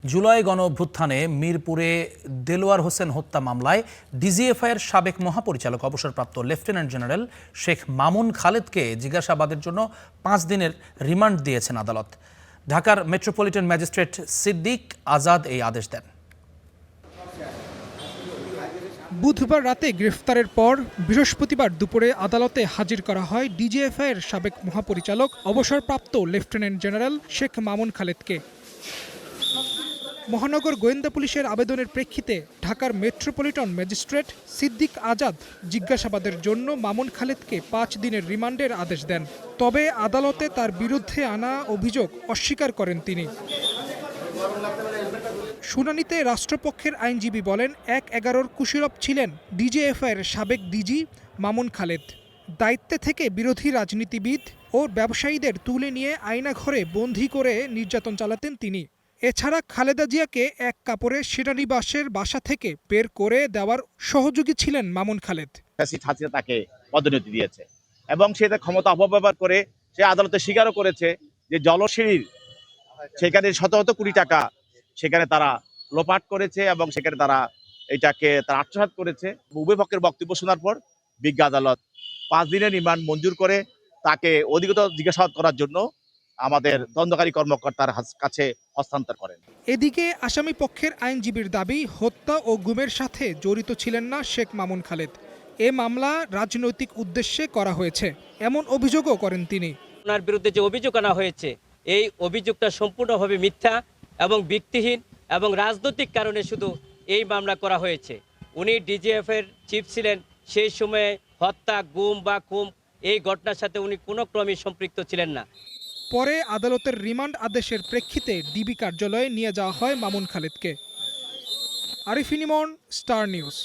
জুলাই গণঅভ্যুত্থানে মিরপুরে দেলোয়ার হোসেন হত্যা মামলায় ডিজিএফআইয়ের সাবেক মহাপরিচালক অবসরপ্রাপ্ত লেফটেন্যান্ট জেনারেল শেখ মামুন খালেদকে জিজ্ঞাসাবাদের জন্য 5 দিনের রিমান্ড দিয়েছেন আদালত। ঢাকার মেট্রোপলিটন ম্যাজিস্ট্রেট সিদ্দিক আজাদ এই আদেশ দেন। বুধবার রাতে গ্রেফতারের পর বৃহস্পতিবার দুপুরে আদালতে হাজির করা হয় ডিজিএফআইয়ের সাবেক মহাপরিচালক অবসরপ্রাপ্ত লেফটেন্যান্ট জেনারেল শেখ মামুন খালেদকে। মহানগর গোয়েন্দা পুলিশের আবেদনের প্রেক্ষিতে ঢাকার মেট্রোপলিটন ম্যাজিস্ট্রেট সিদ্দিক আজাদ জিজ্ঞাসাবাদের জন্য মামুন খালেদকে 5 দিনের রিমান্ডের আদেশ দেন। তবে আদালতে তার বিরুদ্ধে আনা অভিযোগ অস্বীকার করেন তিনি। শুনানিতে রাষ্ট্রপক্ষের আইনজীবী বলেন 1/11 কুশীলব ছিলেন ডিজিএফআইয়ের সাবেক ডিজি মামুন খালেদ। দায়িত্বে থেকে বিরোধী রাজনীতিবিদ ও ব্যবসায়ীদের তুলে নিয়ে আয়নাঘরে বন্দী করে নির্যাতন চালাতেন তিনি। এছাড়া খালেদা জিয়াকে এক কাপড়ে সেনানিবাসের বাসা থেকে বের করে দেওয়ার সহযোগী ছিলেন মামুন খালেদ। তাকে পদোন্নতি দিয়েছে এবং সে ক্ষমতা অপব্যবহার করে সে আদালতে স্বীকারও করেছে যে জলসিঁড়ির সেখানে শত শত কোটি টাকা সেখানে তারা লোপাট করেছে এবং সেখানে তারা আত্মসাৎ করেছে। উভয় পক্ষের বক্তব্য শোনার পর বিজ্ঞ আদালত 5 দিনের রিমান্ড মঞ্জুর করে তাকে অধিকতর জিজ্ঞাসাবাদ করার জন্য আমাদের তদন্তকারী কর্মকর্তার কাছে হস্তান্তর করেন। এদিকে আসামি পক্ষের আইনজীবীর দাবি হত্যা ও গুমের সাথে জড়িত ছিলেন না শেখ মামুন খালেদ। এ মামলা রাজনৈতিক উদ্দেশ্যে করা হয়েছে এমন অভিযোগও করেন তিনি। ওনার বিরুদ্ধে যে অভিযোগ আনা হয়েছে এই অভিযোগটা সম্পূর্ণভাবে মিথ্যা এবং ভিত্তিহীন এবং রাজনৈতিক কারণে শুধু এই মামলা করা হয়েছে। উনি ডিজিএফের চিফ ছিলেন, সেই সময়ে হত্যা গুম বা খুন এই ঘটনার সাথে উনি কোনো ক্রমেই সম্পৃক্ত ছিলেন না। পরে আদালতের রিমান্ড আদেশের প্রেক্ষিতে ডিবি কার্যালয়ে নিয়ে যাওয়া হয় মামুন খালেদকে। আরিফিন ইমন, স্টার নিউজ।